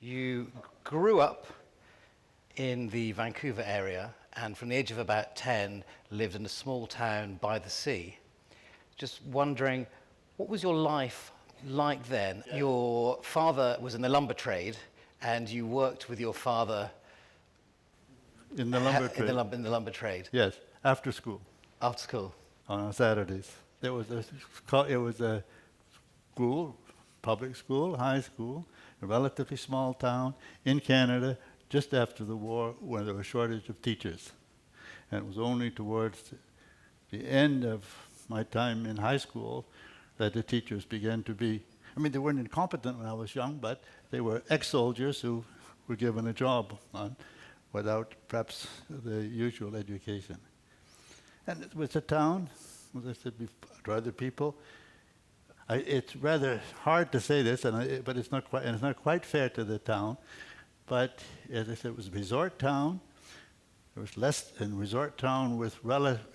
You grew up in the Vancouver area and from the age of about 10 lived in a small town by the sea. Just wondering, what was your life like then? Yeah. Your father was in the lumber trade and you worked with your father in the lumber trade. In the lumber trade. Yes, after school. After school. On Saturdays. It was a school, public school, high school, a relatively small town in Canada, just after the war, when there was a shortage of teachers. And it was only towards the end of my time in high school that the teachers began to be, they weren't incompetent when I was young, but they were ex-soldiers who were given a job without perhaps the usual education. And it was a town, as I said before, other people. It's rather hard to say this, but it's not quite fair to the town. But as I said, it was a resort town. There was less in resort town with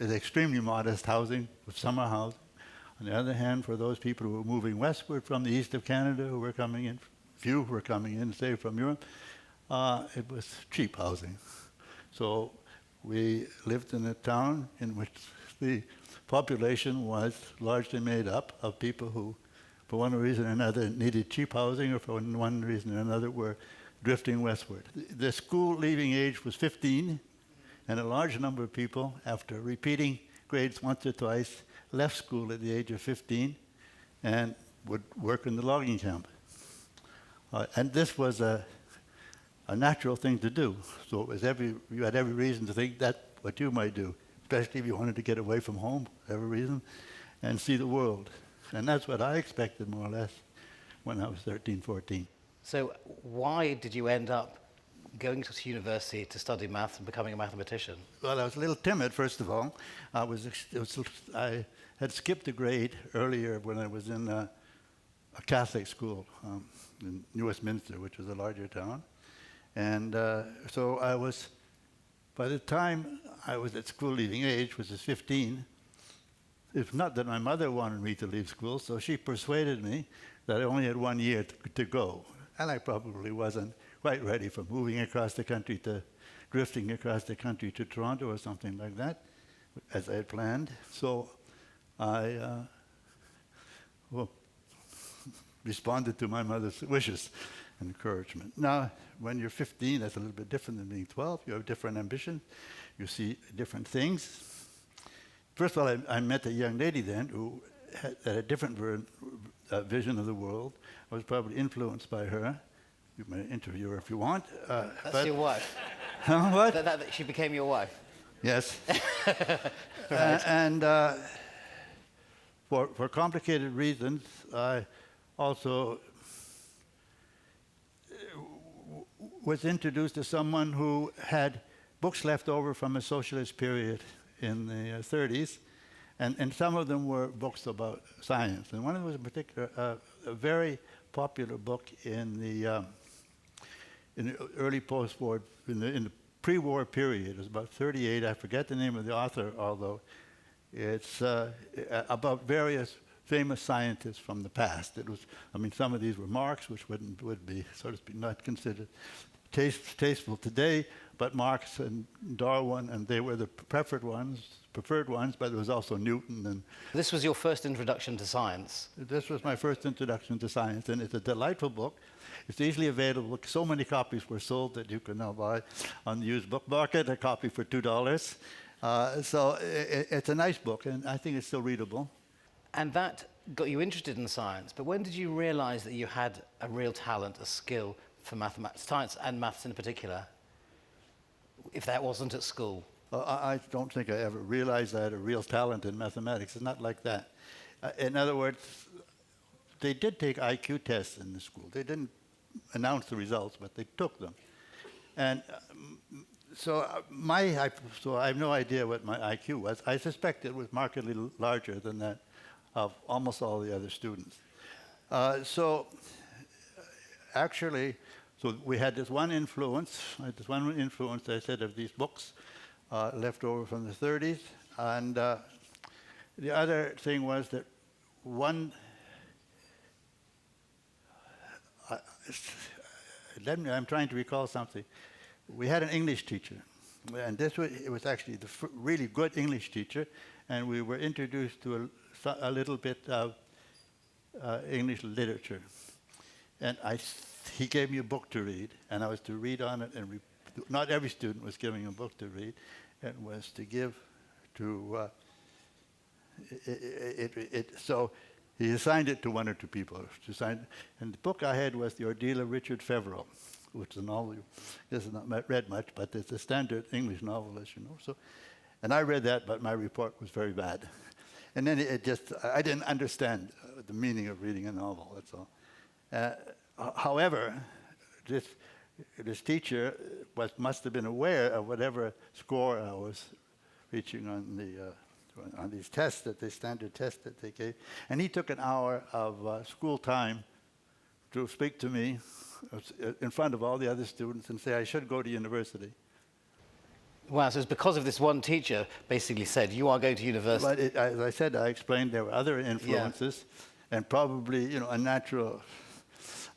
extremely modest housing, with summer housing. On the other hand, for those people who were moving westward from the east of Canada, who were coming in, few were coming in, say, from Europe, it was cheap housing. So we lived in a town in which the population was largely made up of people who, for one reason or another, needed cheap housing, or for one reason or another, were drifting westward. The school leaving age was 15, and a large number of people, after repeating grades once or twice, left school at the age of 15 and would work in the logging camp. And this was a natural thing to do. So it was you had every reason to think that's what you might do, especially if you wanted to get away from home, for every reason, and see the world. And that's what I expected, more or less, when I was 13, 14. So why did you end up going to university to study maths and becoming a mathematician? Well, I was a little timid, first of all. I had skipped a grade earlier when I was in a Catholic school in New Westminster, which was a larger town. And so I was, by the time I was at school leaving age, which is 15, it's not that my mother wanted me to leave school, so she persuaded me that I only had 1 year to go. And I probably wasn't quite ready for moving across the country drifting across the country to Toronto or something like that, as I had planned. So I responded to my mother's wishes and encouragement. Now, when you're 15, that's a little bit different than being 12. You have different ambitions. You see different things. First of all, I met a young lady then who had a different vision of the world. I was probably influenced by her. You may interview her if you want. That's your wife? What? She became your wife? Yes. Right. And for complicated reasons, I also was introduced to someone who had books left over from a socialist period in the 30s, and some of them were books about science. And one of them was in particular a very popular book in the early post-war, in the pre-war period. It was about 38. I forget the name of the author, although it's about various famous scientists from the past. It was, some of these were Marx, which would be, so to speak, not considered tasteful today, but Marx and Darwin, and they were the preferred ones, but there was also Newton. And this was your first introduction to science? This was my first introduction to science, and it's a delightful book. It's easily available. So many copies were sold that you can now buy on the used book market, a copy for $2. So it's a nice book, and I think it's still readable. And that got you interested in science, but when did you realize that you had a real talent, a skill for mathematics, science and maths in particular, if that wasn't at school? I don't think I ever realized I had a real talent in mathematics. It's not like that. In other words, they did take IQ tests in the school. They didn't announce the results, but they took them. And so I have no idea what my IQ was. I suspect it was markedly larger than that of almost all the other students. Actually, we had this one influence. I said, of these books left over from the 30s. And the other thing was that I'm trying to recall something. We had an English teacher, and it was actually the really good English teacher, and we were introduced to a little bit of English literature. And he gave me a book to read, and I was to read on it, and not every student was giving a book to read. It was to give to, so he assigned it to one or two people. And the book I had was The Ordeal of Richard Feverel, which is a novel you have not read much, but it's a standard English novel, as you know. So, and I read that, but my report was very bad. And then I didn't understand the meaning of reading a novel, that's all. However, this teacher must have been aware of whatever score I was reaching on these tests, standard tests that they gave. And he took an hour of school time to speak to me in front of all the other students and say I should go to university. Wow, so it's because of this one teacher basically said, you are going to university. But as I said, I explained there were other influences, and probably, a natural,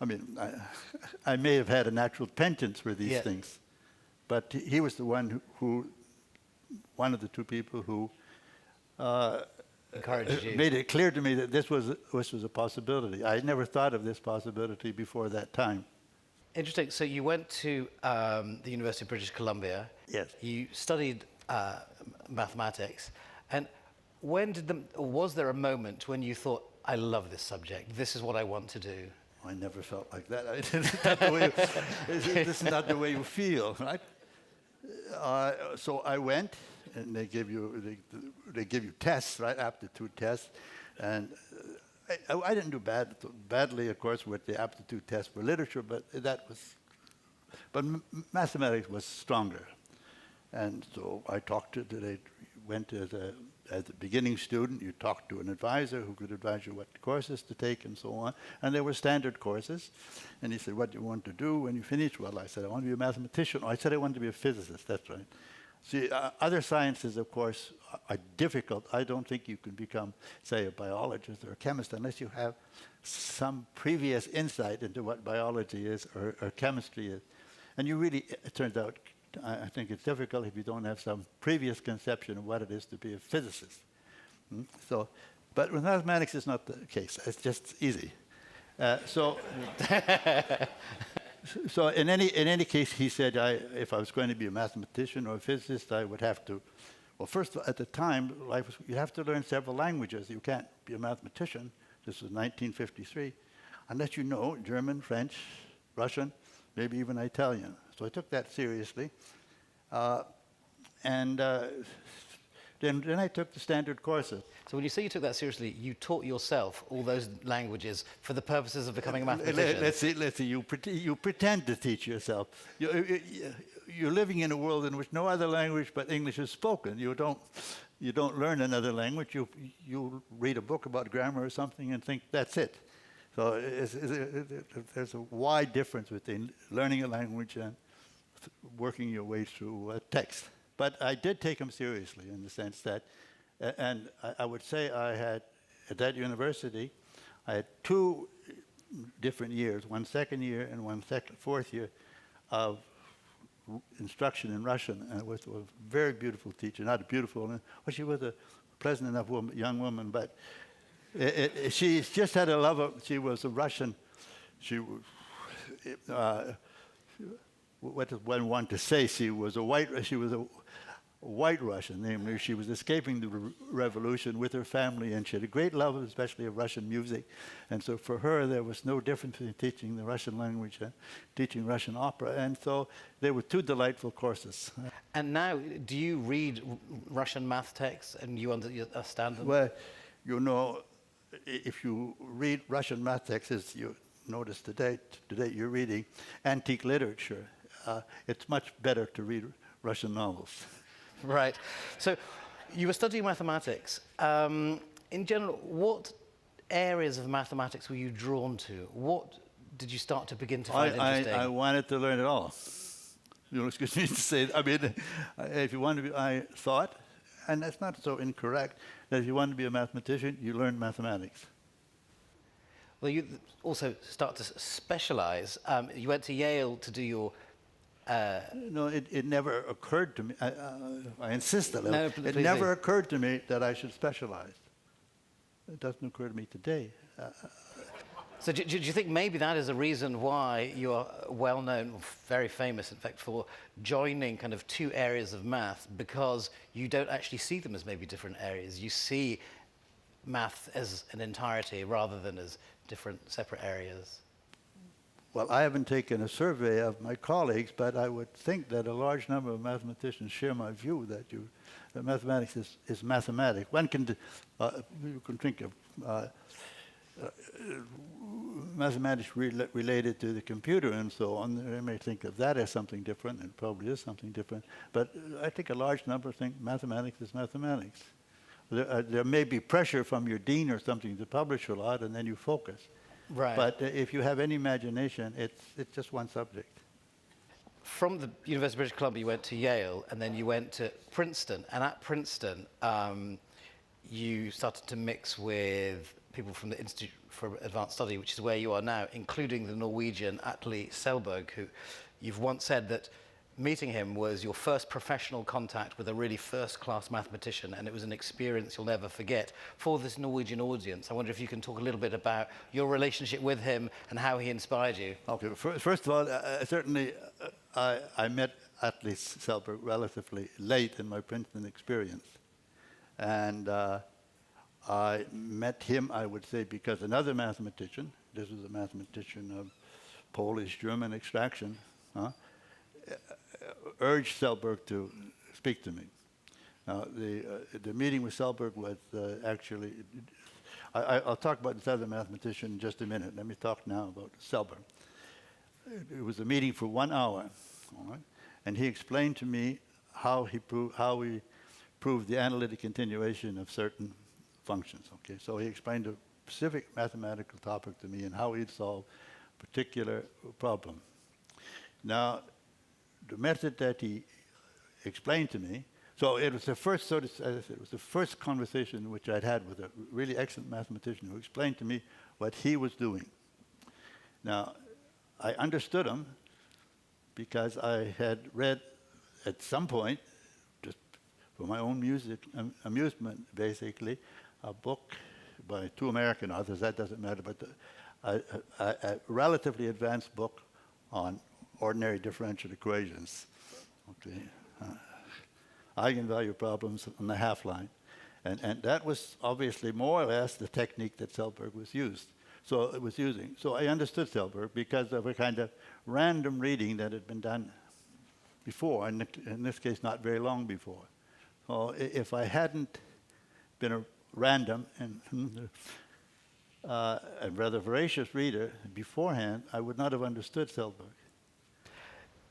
I may have had a natural penchant for these things, but he was the one one of the two people who encouraged you. Made it clear to me that this was a possibility. I had never thought of this possibility before that time. Interesting. So you went to the University of British Columbia. Yes. You studied mathematics, and was there a moment when you thought, I love this subject, this is what I want to do? I never felt like that. This is not the way you feel, right? So I went, and they give you tests, right, aptitude tests, and I didn't do badly, of course, with the aptitude test for literature, but mathematics was stronger, and so I went as a beginning student. You talked to an advisor who could advise you what courses to take and so on, and there were standard courses, and he said, what do you want to do when you finish? Well, I said, I want to be a mathematician. Oh, I said I want to be a physicist, that's right. See, other sciences, of course, are difficult. I don't think you can become, say, a biologist or a chemist unless you have some previous insight into what biology is or chemistry is. And it turns out, I think it's difficult if you don't have some previous conception of what it is to be a physicist. But with mathematics, it's not the case. It's just easy. So in any case, he said, if I was going to be a mathematician or a physicist, I would have to. Well, first, at the time, you have to learn several languages. You can't be a mathematician. This was 1953, unless you know German, French, Russian, maybe even Italian. So I took that seriously, and then I took the standard courses. So when you say you took that seriously, you taught yourself all those languages for the purposes of becoming a mathematician. Let's see. You pretend to teach yourself. You're living in a world in which no other language but English is spoken. You don't learn another language. You read a book about grammar or something and think that's it. So there's a wide difference between learning a language and working your way through a text. But I did take them seriously in the sense that, and I would say I had, at that university, I had 2 different years, one second year and one fourth year of instruction in Russian. And it was a very beautiful teacher, not a beautiful woman. Well, she was a pleasant enough young woman, but she just had a love of, she was a Russian, what does one want to say? She was a white Russian, namely she was escaping the revolution with her family, and she had a great love, especially of Russian music. And so for her, there was no difference between teaching the Russian language and teaching Russian opera. And so there were 2 delightful courses. And now, do you read Russian math texts and you understand them? Well, if you read Russian math texts, you notice today you're reading antique literature. It's much better to read Russian novels. Right. So you were studying mathematics. In general, what areas of mathematics were you drawn to? What did you start to begin to find interesting? I wanted to learn it all. Excuse me to say, if you want to be, I thought, and that's not so incorrect, that if you want to be a mathematician, you learn mathematics. Well, you also start to specialize. You went to Yale to do your. No, it never occurred to me. I insist a little. No, It please never do. occurred to me that I should specialize. It doesn't occur to me today. So do you think maybe that is a reason why you are well known, very famous, in fact, for joining kind of two areas of math, because you don't actually see them as maybe different areas. You see math as an entirety rather than as different separate areas. Well, I haven't taken a survey of my colleagues, but I would think that a large number of mathematicians share my view that mathematics is mathematics. One can, you can think of mathematics related to the computer and so on. They may think of that as something different, and it probably is something different. But I think a large number think mathematics is mathematics. There may be pressure from your dean or something to publish a lot, and then you focus. Right. But if you have any imagination, it's just one subject. From the University of British Columbia, you went to Yale, and then you went to Princeton. And at Princeton, you started to mix with people from the Institute for Advanced Study, which is where you are now, including the Norwegian Atle Selberg, who you've once said that meeting him was your first professional contact with a really first-class mathematician, and it was an experience you'll never forget. For this Norwegian audience, I wonder if you can talk a little bit about your relationship with him and how he inspired you. Okay, first of all, certainly I met Atle Selberg relatively late in my Princeton experience. And I met him, I would say, because another mathematician, this was a mathematician of Polish-German extraction, urged Selberg to speak to me. Now, the meeting with Selberg was actually, I'll talk about this other mathematician in just a minute. Let me talk now about Selberg. It was a meeting for 1 hour, all right? And he explained to me how we proved the analytic continuation of certain functions. Okay, so he explained a specific mathematical topic to me and how he'd solve a particular problem. Now, the method that he explained to me, so it was the first, so to say, it was the first conversation which I'd had with a really excellent mathematician who explained to me what he was doing. Now, I understood him because I had read at some point, just for my own amusement, basically, a book by two American authors, that doesn't matter, but a relatively advanced book on ordinary differential equations, okay, eigenvalue problems on the half-line. And that was obviously more or less the technique that Selberg was using. So I understood Selberg because of a kind of random reading that had been done before, and in this case, not very long before. So if I hadn't been a random and a rather voracious reader beforehand, I would not have understood Selberg.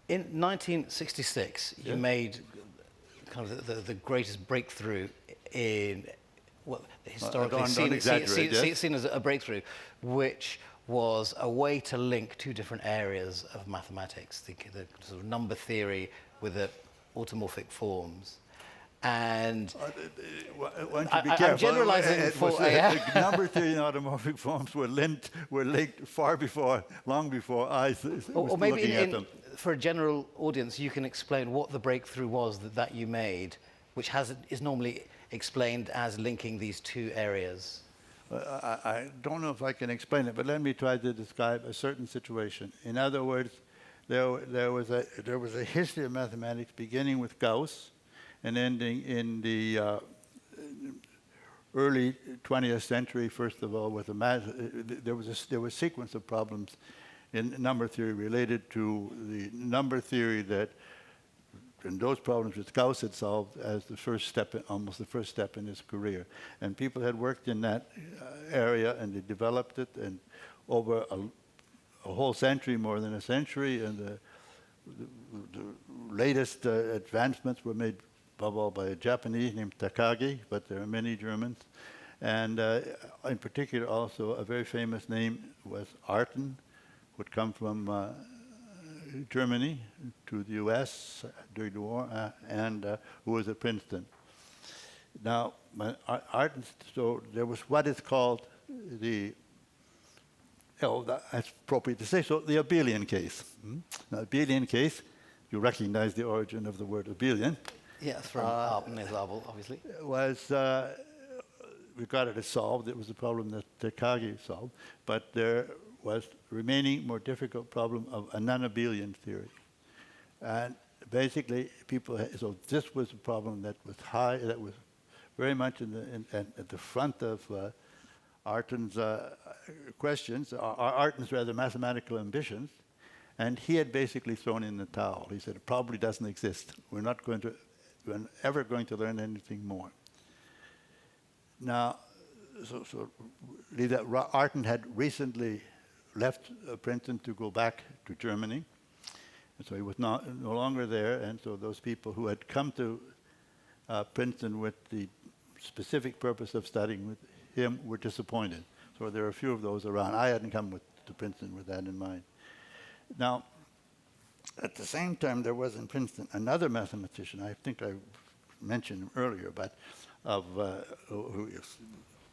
In 1966, you made kind of the greatest breakthrough in what historically seen as a breakthrough, which was a way to link two different areas of mathematics, the sort of number theory with the automorphic forms. And I'm generalizing number theory and automorphic forms were linked long before I was looking at them. For a general audience, you can explain what the breakthrough was that you made, which is normally explained as linking these two areas. I don't know if I can explain it, but let me try to describe a certain situation. In other words, there was a history of mathematics beginning with Gauss and ending in the early 20th century. First of all, with there was a sequence of problems in number theory related to the number theory and those problems which Gauss had solved as almost the first step in his career. And people had worked in that area, and they developed it, and over a whole century, more than a century, and the latest advancements were made above all by a Japanese named Takagi, but there are many Germans. And in particular also a very famous name was Artin, would come from Germany to the US during the war, and who was at Princeton. Now, Artin, so there was what is called the Oh, that's appropriate to say. So the abelian case. The abelian case, you recognize the origin of the word abelian, Yes, from Abel, obviously. was regarded as solved. It was a problem that Kagi solved, but there was remaining more difficult problem of a non-abelian theory. And basically, so this was a problem that was high, that was very much at the front of Arton's questions, Arton's rather mathematical ambitions, and he had basically thrown in the towel. He said, it probably doesn't exist. We're ever going to learn anything more. Now, Arton had recently left Princeton to go back to Germany, and so he was no longer there, and so those people who had come to Princeton with the specific purpose of studying with him were disappointed. So there are a few of those around. I hadn't come to Princeton with that in mind. Now, at the same time, there was in Princeton another mathematician, I think I mentioned him earlier, but who is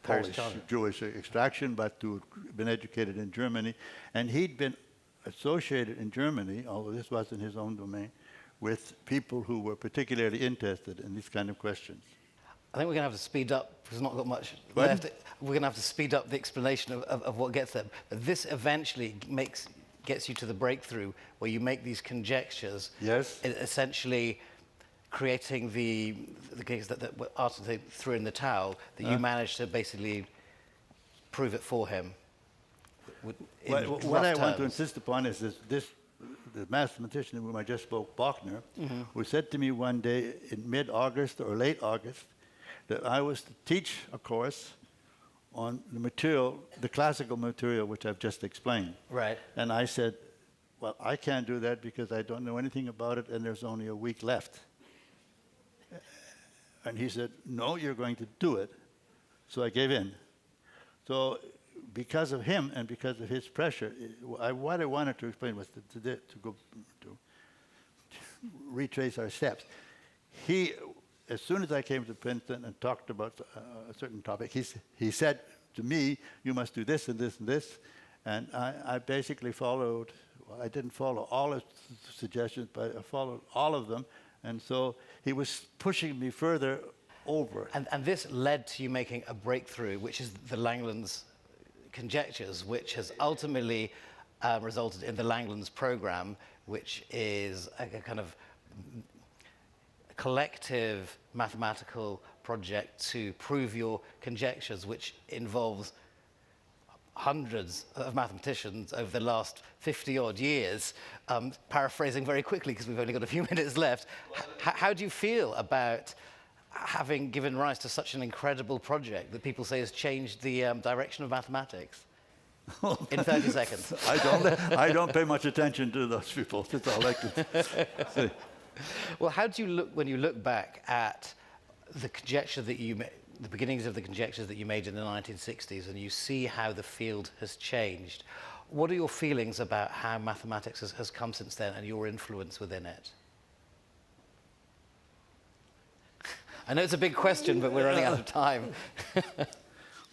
Polish Jewish extraction, but who had been educated in Germany. And he'd been associated in Germany, although this wasn't his own domain, with people who were particularly interested in these kind of questions. I think we're going to have to speed up because we've not got much left. We're going to have to speed up the explanation of what gets there. But this eventually gets you to the breakthrough where you make these conjectures. Yes. Essentially creating the case that Arton threw in the towel, that you managed to basically prove it for him. What I want to insist upon is the mathematician whom I just spoke, Bachner, who said to me one day in mid-August or late August that I was to teach a course on the material, the classical material which I've just explained. Right. And I said, well, I can't do that because I don't know anything about it and there's only a week left. And he said, no, you're going to do it. So I gave in. So because of him and because of his pressure, what I wanted to explain was to retrace our steps. As soon as I came to Princeton and talked about a certain topic, he said to me, you must do this and this and this. And I basically followed, well, I didn't follow all his suggestions, but I followed all of them. And so he was pushing me further over. And this led to you making a breakthrough, which is the Langlands conjectures, which has ultimately resulted in the Langlands program, which is a kind of collective mathematical project to prove your conjectures, which involves hundreds of mathematicians over the last 50-odd years. Paraphrasing very quickly, because we've only got a few minutes left. How do you feel about having given rise to such an incredible project that people say has changed the direction of mathematics? In 30 seconds. I don't pay much attention to those people. That's all I can say. Well, how do you look when you look back at the conjecture that you made, the beginnings of the conjectures that you made in the 1960s, and you see how the field has changed? What are your feelings about how mathematics has come since then and your influence within it? I know it's a big question, but we're running out of time.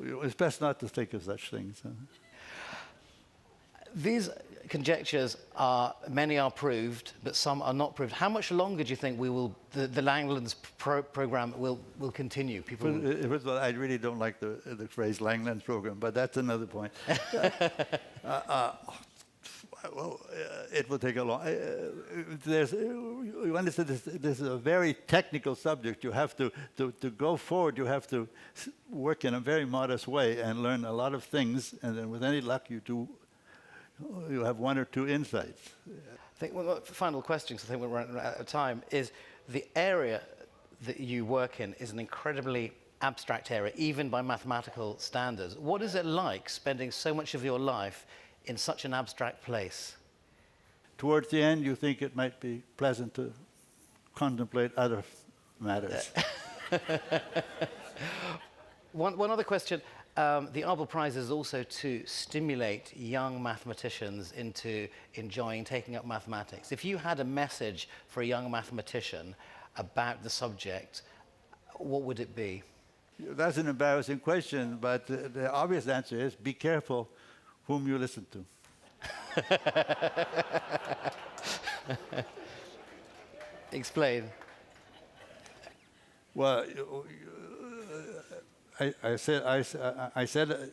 It's best not to think of such things. Huh? These conjectures many are proved, but some are not proved. How much longer do you think the Langlands program will continue? First of all, I really don't like the phrase Langlands program, but that's another point. It will take a long. You understand this is a very technical subject. You have to go forward. You have to work in a very modest way and learn a lot of things, and then with any luck, you have one or two insights. I think one final question, because I think we're running out of time, is the area that you work in is an incredibly abstract area, even by mathematical standards. What is it like spending so much of your life in such an abstract place? Towards the end, you think it might be pleasant to contemplate other matters. One other question. The Abel Prize is also to stimulate young mathematicians into taking up mathematics. If you had a message for a young mathematician about the subject, what would it be? That's an embarrassing question, but the obvious answer is be careful whom you listen to. Explain. Well, I said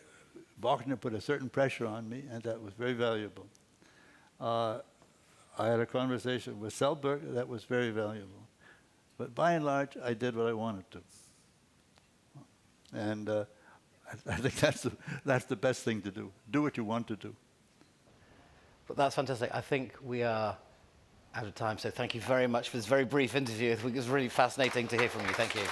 Wagner put a certain pressure on me, and that was very valuable. I had a conversation with Selberg that was very valuable. But by and large, I did what I wanted to. And I think that's the best thing to do. Do what you want to do. But that's fantastic. I think we are out of time, so thank you very much for this very brief interview. I think it was really fascinating to hear from you. Thank you.